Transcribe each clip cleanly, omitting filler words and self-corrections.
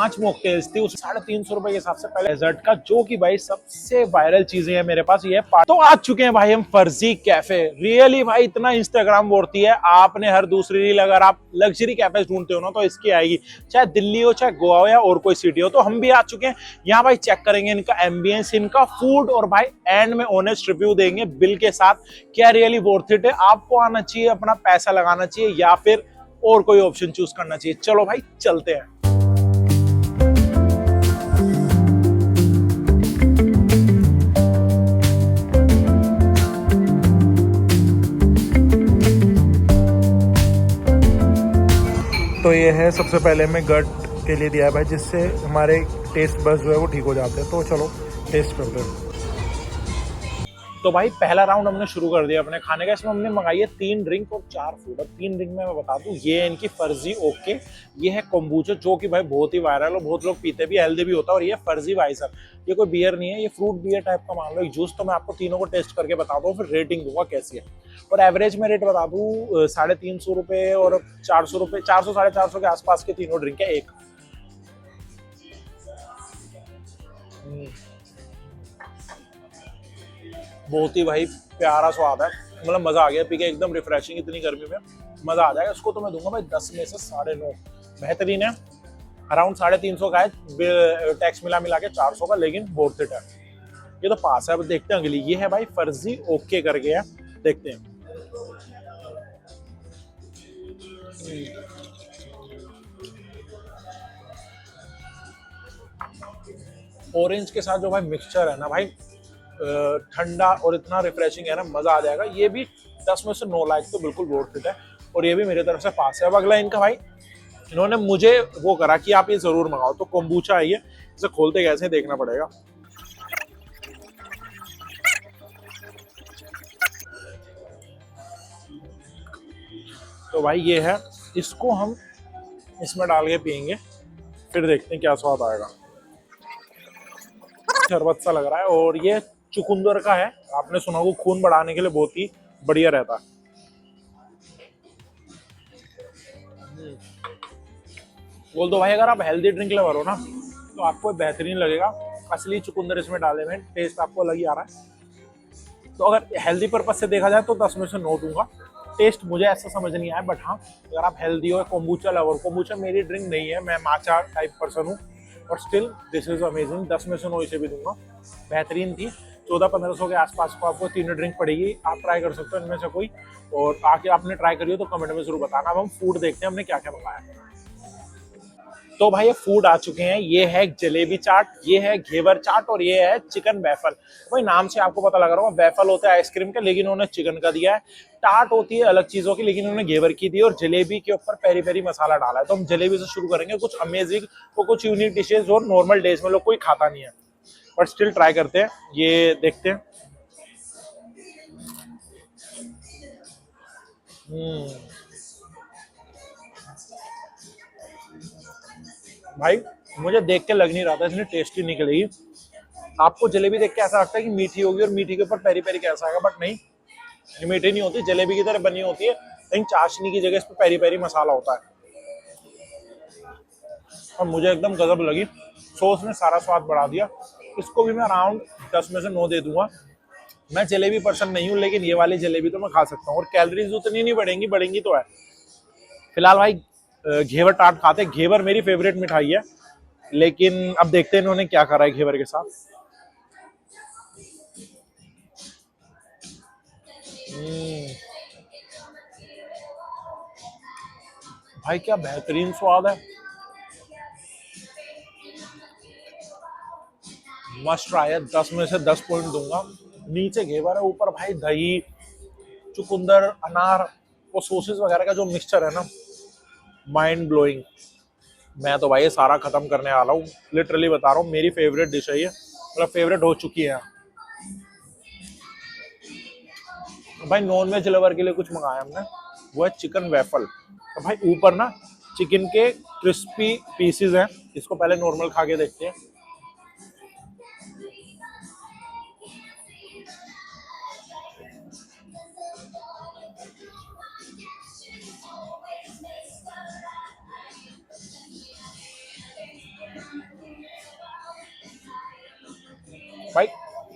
5 mocktails थी, उस 350 रुपए के हिसाब से पहले डेजर्ट का, जो कि भाई सबसे वायरल चीजें है मेरे पास ये। तो आ चुके हैं भाई हम फर्जी कैफे। रियली भाई इतना इंस्टाग्राम वर्ती है, आपने हर दूसरी रील अगर आप लग्जरी कैफे ढूंढते हो ना तो इसकी आएगी, चाहे दिल्ली हो चाहे गोवा हो या और कोई सिटी हो। तो हम भी आ चुके हैं यहाँ भाई, चेक करेंगे इनका एम्बियंस, इनका फूड, और भाई एंड में ऑनेस्ट रिव्यू देंगे बिल के साथ, क्या रियली वर्थ इट है, आपको आना चाहिए, अपना पैसा लगाना चाहिए, या फिर और कोई ऑप्शन चूज करना चाहिए। चलो भाई चलते हैं। तो ये है सबसे पहले मैं गट के लिए दिया है भाई, जिससे हमारे टेस्ट बस जो है वो ठीक हो जाते हैं। तो चलो टेस्ट करते हैं। तो भाई पहला राउंड हमने शुरू कर दिया अपने खाने का। इसमें हमने मंगाई है 3 ड्रिंक और 4 फूड। और 3 ड्रिंक में मैं बता दूं, ये है इनकी फर्जी ओके, ये है कोम्बुचा जो कि भाई बहुत ही वायरल और बहुत लोग पीते भी, हेल्दी भी होता है। और ये फर्जी वाइसर, ये कोई बियर नहीं है, ये फ्रूट बियर टाइप का मान लो, एक जूस। तो मैं आपको तीनों को टेस्ट करके बता दूं, फिर रेटिंग दूंगा कैसी है। और एवरेज में रेट बता दूं 350 रुपए और 400 रुपए, 400 450 के आसपास के तीनों ड्रिंक है एक। बहुत ही भाई प्यारा स्वाद है, मतलब मजा आ गया पी के, एकदम रिफ्रेशिंग, इतनी गर्मी में मजा आ जाएगा। इसको तो मैं दूंगा भाई 10 में से 9.5। बेहतरीन है, अराउंड 350 का है, टैक्स मिला मिला के 400 का, लेकिन वर्थ इट है। ये तो पास है। अब देखते हैं अगली, ये है भाई फर्जी ओके करके है, देखते हैं। ऑरेंज के साथ जो भाई मिक्सचर है ना भाई, ठंडा और इतना रिफ्रेशिंग है ना, मजा आ जाएगा। ये भी 10 में से 9 लाख तो बिल्कुल वर्थ इट है, और ये भी मेरी तरफ से पास है। अब अगला इनका भाई, इन्होंने मुझे वो करा कि आप ये जरूर मंगाओ, तो कोम्बुचा है ये, इसे खोलते कैसे देखना पड़ेगा। तो भाई ये है, इसको हम इसमें डाल के पियेंगे, फिर देखते हैं क्या स्वाद आएगा। शरबत सा लग रहा है, और ये चुकंदर का है। आपने सुना होगा खून बढ़ाने के लिए बहुत ही बढ़िया रहता है। बोल दो भाई, अगर आप हेल्दी ड्रिंक लवर हो ना तो आपको बेहतरीन लगेगा। असली चुकंदर इसमें डाले हुए, टेस्ट आपको अलग ही आ रहा है। तो अगर हेल्दी पर्पज से देखा जाए तो 10 में से 9 दूंगा। टेस्ट मुझे ऐसा समझ नहीं आया, बट हाँ अगर आप हेल्दी हो, कोम्बुचा लवर, कोम्बुचा मेरी ड्रिंक नहीं है, मैं माचा टाइप पर्सन हूँ, और स्टिल दिस इज अमेजिंग। 10 में से 9 इसे भी दूंगा, बेहतरीन थी। 1400-1500 के आसपास को आपको तीनों ड्रिंक पड़ेगी, आप ट्राई कर सकते हो इनमें से कोई। और आके आपने ट्राई करी हो तो कमेंट में जरूर बताना। अब हम फूड देखते हैं हमने क्या क्या मंगाया। तो भाई ये फूड आ चुके हैं, ये है जलेबी चाट, ये है घेवर चाट, और ये है चिकन वैफल। भाई नाम से आपको पता लग रहा होगा, वैफल होता है आइसक्रीम का, लेकिन उन्होंने चिकन का दिया है। टाट होती है अलग चीजों की, लेकिन उन्होंने घेवर की दी, और जलेबी के ऊपर पेरी पेरी मसाला डाला है। तो हम जलेबी से शुरू करेंगे, कुछ अमेजिंग और कुछ यूनिक डिशेज और नॉर्मल डेज में लोग कोई खाता नहीं है, बट स्टिल ट्राई करते हैं। ये देखते हैं। भाई मुझे देख के लग नहीं रहा था इतनी टेस्टी निकलेगी। आपको जलेबी देख के ऐसा लगता है कि मीठी होगी और मीठी के ऊपर पेरी पेरी कैसा आएगा, बट नहीं, ये मीठी नहीं होती, जलेबी की तरह बनी होती है, लेकिन चाशनी की जगह इस पर पेरी पेरी मसाला होता है। और मुझे एकदम गजब लगी, सॉस ने सारा स्वाद बढ़ा दिया। इसको भी मैं अराउंड 10 में से 9 दे दूंगा। मैं जलेबी पर्सन नहीं हूँ, लेकिन ये वाली जलेबी तो मैं खा सकता हूँ, और कैलोरीज उतनी नहीं बढ़ेंगी, बढ़ेंगी तो है। फिलहाल भाई घेवर टाट खाते। घेवर मेरी फेवरेट मिठाई है, लेकिन अब देखते हैं इन्होंने क्या करा है घेवर के साथ। भाई क्या बेहतरीन स्वाद है, मस्ट ट्राई है। 10 में से 10 पॉइंट दूंगा। नीचे घेवर है, ऊपर भाई दही, चुकंदर, अनार, वो सॉसेस वगैरह का जो मिक्सचर है ना, माइंड ब्लोइंग। मैं तो भाई ये सारा खत्म करने वाला हूँ, लिटरली बता रहा हूँ, मेरी फेवरेट डिश है ये, मतलब फेवरेट हो चुकी है। भाई नॉन वेज लवर के लिए कुछ मंगाया हमने, वो है चिकन वेफल। तो भाई ऊपर ना चिकन के क्रिस्पी पीसेस हैं, इसको पहले नॉर्मल खा के देखते हैं।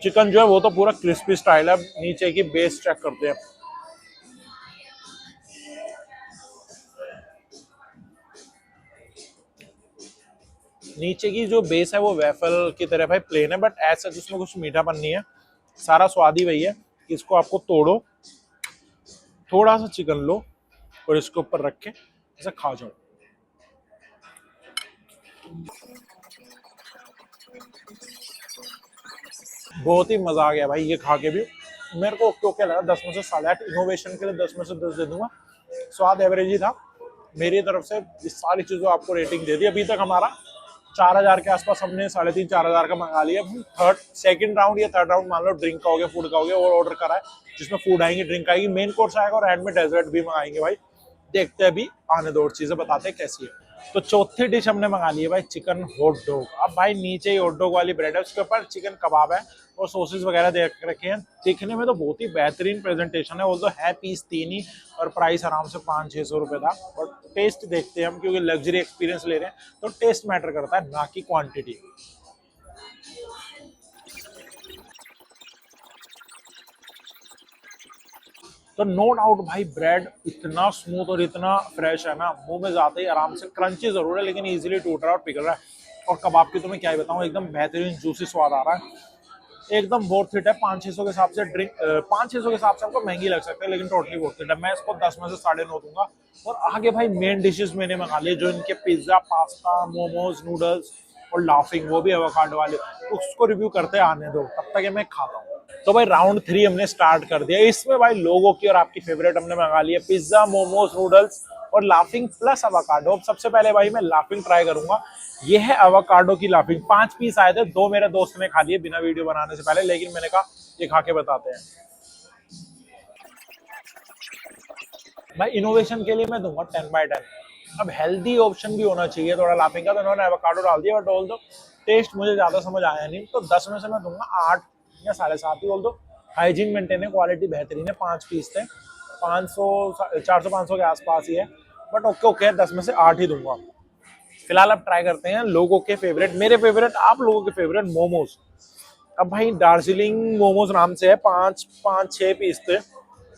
चिकन जो है वो तो पूरा क्रिस्पी स्टाइल है। नीचे की बेस चेक करते हैं। नीचे की जो बेस है वो वेफल की तरह भाई प्लेन है, बट ऐसा जिसमें कुछ मीठापन नहीं है, सारा स्वाद ही वही है। इसको आपको तोड़ो, थोड़ा सा चिकन लो और इसके ऊपर रख के ऐसे खा जाओ। बहुत ही मजा आ गया भाई ये खा के भी। मेरे को ओके ओके लगा, 10 में से 8.5। इनोवेशन के लिए 10 में से 10 दे दूंगा। स्वाद एवरेज ही था मेरी तरफ से। इस सारी चीजों आपको रेटिंग दे दी। अभी तक हमारा 4,000 के आसपास, हमने 3,500-4,000 का मंगा लिया। थर्ड सेकंड राउंड या थर्ड राउंड मान लो, ड्रिंक का हो गया, फूड का हो गया, और ऑर्डर करा है जिसमें फूड आएंगे, ड्रिंक आएगी, मेन कोर्स आएगा और एंड में डेजर्ट भी मंगाएंगे भाई। देखते हैं अभी, आने दो और चीजें बताते हैं कैसी है। तो चौथी डिश हमने मंगा ली है भाई, चिकन हॉट डॉग। अब भाई नीचे ही हॉट डॉग वाली ब्रेड है, उसके ऊपर चिकन कबाब है और सॉसेस वगैरह दे रखे हैं। दिखने में तो बहुत ही बेहतरीन प्रेजेंटेशन है, वो तो है पीस 3 ही और प्राइस आराम से 500-600 रुपए था। और टेस्ट देखते हैं हम, क्योंकि लग्जरी एक्सपीरियंस ले रहे हैं तो टेस्ट मैटर करता है, ना कि क्वांटिटी। तो नो डाउट भाई, ब्रेड इतना स्मूथ और इतना फ्रेश है ना, मुंह में जाते ही आराम से, क्रंची जरूर है लेकिन इजीली टूट रहा है और पिघल रहा है। और कबाब की तो मैं क्या ही बताऊं, एकदम बेहतरीन जूसी स्वाद आ रहा है, एकदम वर्थ इट है। 500-600 के हिसाब से ड्रिंक, 500-600 के हिसाब से आपको महंगी लग सकती है लेकिन टोटली वर्थ इट है। मैं इसको 10 में से 9.5 दूंगा। और आगे भाई मेन डिशेस मैंने मंगा लिए, जो इनके पिज्जा, पास्ता, मोमोज, नूडल्स और लाफिंग, वो भी एवोकाडो वाले। उसको रिव्यू करते आने दो, तब तक ये मैं खाता हूँ। तो भाई राउंड 3 हमने स्टार्ट कर दिया। इसमें भाई लोगों की और आपकी फेवरेट हमने मंगा ली है, पिज्जा, मोमोज, नूडल्स और लाफिंग प्लस अवाकाडो। अब सबसे पहले भाई मैं लाफिंग ट्राई करूंगा। ये है अवाकाडो की लाफिंग। 5 पीस आए थे, 2 मेरे दोस्त ने खा लिए बिना वीडियो बनाने से पहले, लेकिन मैंने कहा ये खा के बताते हैं। भाई इनोवेशन के लिए मैं दूंगा 10/10। अब हेल्दी ऑप्शन भी होना चाहिए थोड़ा लाफिंग का, तो उन्होंने एवोकाडो डाल दिया, बट ऑल दो टेस्ट मुझे ज्यादा समझ आया नहीं, तो 10 में से मैं दूंगा 8 या 7.5 ही। ऑल दो हाइजीन मेंटेन है, क्वालिटी बेहतरीन है। 5 पीस थे, 500 400-500 के आसपास ही है, बट ओके ओके, 10 में से 8 ही दूंगा। फिलहाल अब ट्राई करते हैं लोगों के फेवरेट, मेरे फेवरेट, आप लोगों के फेवरेट मोमोज। अब भाई दार्जिलिंग मोमोज नाम से है, 5-6 पीस थे,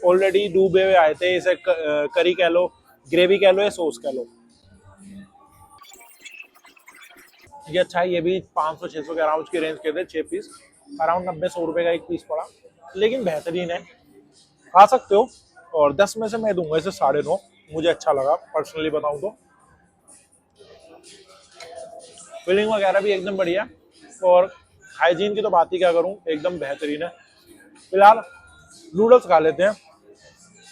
ऑलरेडी डूबे हुए आए थे। इसे करी कह लो, ग्रेवी कह लो या सॉस कह लो। ये अच्छा है, ये भी 500-600 के अराउंड की रेंज के थे 6 पीस, अराउंड 90-100 रुपए का एक पीस पड़ा, लेकिन बेहतरीन है, खा सकते हो। और 10 में से मैं दूंगा इसे 9.5, मुझे अच्छा लगा पर्सनली बताऊं तो। फिलिंग वगैरह भी एकदम बढ़िया, और हाइजीन की तो बात ही क्या करूं, एकदम बेहतरीन है। फिलहाल नूडल्स खा लेते हैं।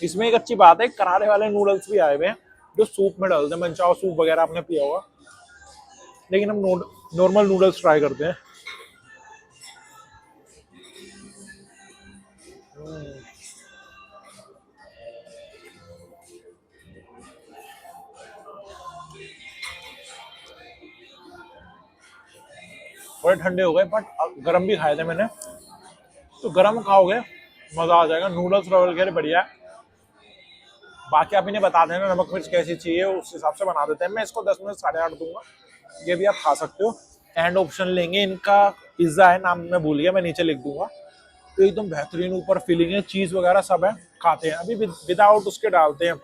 इसमें एक अच्छी बात है, करारे वाले नूडल्स भी आए हुए हैं जो सूप में डालते हैं, मनचाओ सूप वगैरह आपने पिया होगा, लेकिन हम नॉर्मल नूडल्स ट्राई करते हैं। थोड़े ठंडे हो गए, बट गर्म भी खाए थे मैंने, तो गर्म खाओगे मजा आ जाएगा। नूडल्स रोल के बढ़िया है। बाकी आप इन्हें बता देना नमक मिर्च कैसी चाहिए, उस हिसाब से बना देते हैं। मैं इसको 10 में से 8.5 दूंगा, ये भी आप खा सकते हो। एंड ऑप्शन लेंगे इनका, पिज्जा है, नाम मैं भूल गया, मैं नीचे लिख दूंगा। तो एकदम बेहतरीन ऊपर फिलिंग है, चीज वगैरह सब है, खाते हैं। अभी विदाउट उसके डालते हैं।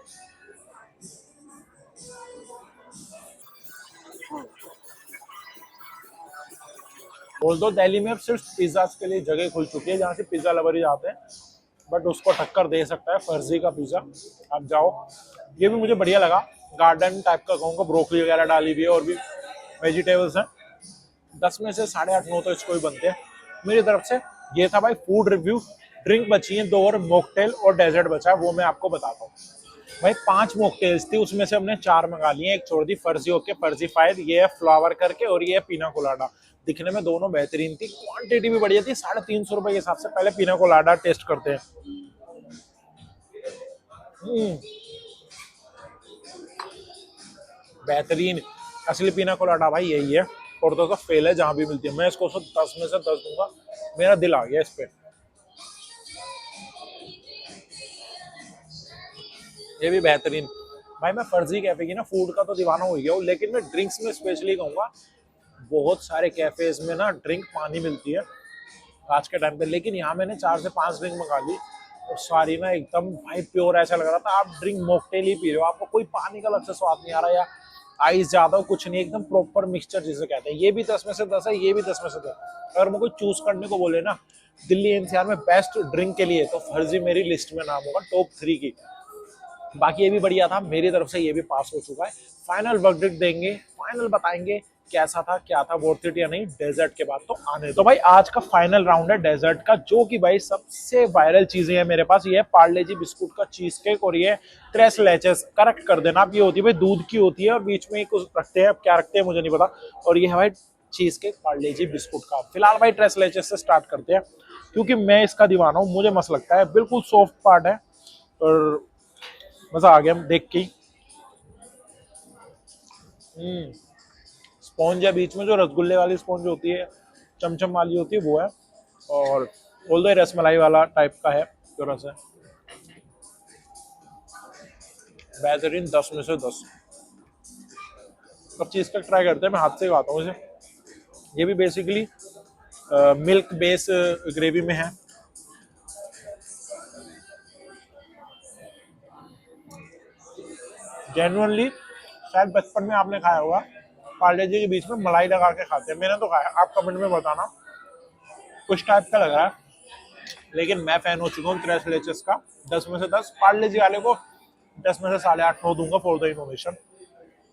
बोल दो दिल्ली में अब सिर्फ पिज्जा के लिए जगह खुल चुकी है जहाँ से पिज्जा लवर ही जाते हैं, बट उसको टक्कर दे सकता है फर्जी का पिज्जा। आप जाओ, ये भी मुझे बढ़िया लगा, गार्डन टाइप का कहूँगा, ब्रोकली वगैरह डाली हुई है और भी वेजिटेबल्स हैं। 10 में से 8.5-9 तो इसको ही बनते हैं मेरी तरफ से। ये था भाई फूड रिव्यू। ड्रिंक बची है 2 और, मॉकटेल और डेजर्ट बचा है, वो मैं आपको बताता हूँ। भाई 5 मॉकटेल्स थी, उसमें से हमने 4 मंगा लिए, एक छोड़ दी फर्जी होके, फर्जी फायर, ये है फ्लावर करके, और ये है पीना कोलाडा। दिखने में दोनों बेहतरीन थी, क्वांटिटी भी बढ़िया थी। 350 रुपए के हिसाब से। पहले पीना कोलाडा टेस्ट करते हैं। बेहतरीन असली पीना कोलाडा भाई यही है, और तो फेल है जहां भी मिलती है। मैं इसको 10 में से 10 दूंगा, मेरा दिल आ गया इस पे। ये भी बेहतरीन। भाई मैं फर्जी कैफे की ना फूड का तो दीवाना हो गया हूँ, लेकिन मैं ड्रिंक्स में स्पेशली कहूंगा, बहुत सारे कैफेज में ना ड्रिंक पानी मिलती है, आज के टाइम पे। लेकिन यहाँ मैंने 4 से 5 ड्रिंक मंगा ली और सारी ना एकदम भाई प्योर, ऐसा लग रहा था आप ड्रिंक मॉकटेल ही पी रहे हो, आपको कोई पानी का अलग से स्वाद नहीं आ रहा या आइस ज्यादा हो, कुछ नहीं, एकदम प्रॉपर मिक्सचर जिसे कहते हैं। ये भी 10 में से 10 है, ये भी 10 में से 10। अगर मैं कोई चूज करने को बोले ना दिल्ली एनसीआर में बेस्ट ड्रिंक के लिए, तो फर्जी मेरी लिस्ट में नाम होगा टॉप 3 की। बाकी ये भी बढ़िया था, मेरी तरफ से ये भी पास हो चुका है। फाइनल वर्डिक्ट देंगे, फाइनल बताएंगे कैसा था, क्या था, वर्थ इट या नहीं, डेजर्ट के बाद तो आने। तो भाई आज का फाइनल राउंड है डेजर्ट का, जो कि भाई सबसे वायरल चीजें हैं मेरे पास। ये है पार्ले जी बिस्कुट का चीज केक और ये त्रेस लेचेस, करेक्ट कर देना आप। ये होती है भाई दूध की होती है और बीच में कुछ रखते हैं, क्या रखते हैं मुझे नहीं पता। और ये है भाई चीज केक पार्ले जी बिस्कुट का। फिलहाल भाई त्रेस लेचेस से स्टार्ट करते हैं, क्योंकि मैं इसका दीवाना हूँ, मुझे मस्त लगता है। बिल्कुल सॉफ्ट पार्ट है और मजा आ गया देख के। स्पॉन्ज है बीच में, जो रसगुल्ले वाली स्पॉन्ज होती है, चमचम वाली होती है, वो है। और ऑल्दो रसमलाई वाला टाइप का है थोड़ा सा। बेहतरीन, 10 में से 10। अब चीज का ट्राई करते हैं, मैं हाथ से खाता हूँ इसे। ये भी बेसिकली मिल्क बेस ग्रेवी में है। जेन्युइनली शायद बचपन में आपने खाया होगा, पार्ले जी के बीच में मलाई लगा के खाते हैं, मैंने तो खाया। आप कमेंट में बताना कुछ टाइप का लग रहा है, लेकिन मैं फैन हो चुका हूँ त्रेस लेचेस का। 10 में से 10। पार्ले जी वाले को 10 में से 8.5-9 दूंगा फॉर द इनोवेशन।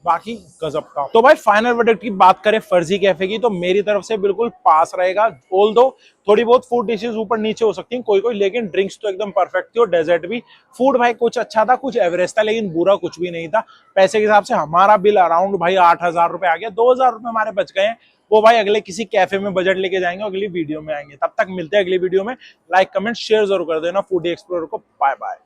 बाकी गजब का। तो भाई फाइनल वर्डिक्ट की बात करें फर्जी कैफे की, तो मेरी तरफ से बिल्कुल पास रहेगा। ऑल्दो थोड़ी बहुत फूड डिशेस ऊपर नीचे हो सकती हैं कोई कोई, लेकिन ड्रिंक्स तो एकदम परफेक्ट थी और डेजर्ट भी। फूड भाई कुछ अच्छा था, कुछ एवरेज था, लेकिन बुरा कुछ भी नहीं था। पैसे के हिसाब से हमारा बिल अराउंड भाई 8,000 रुपए आ गया। 2,000 रुपए हमारे बच गए हैं, वो भाई अगले किसी कैफे में बजट लेके जाएंगे, अगली वीडियो में आएंगे। तब तक मिलते हैं अगली वीडियो में। लाइक कमेंट शेयर जरूर कर देना फूडी एक्सप्लोरर को। Bye bye.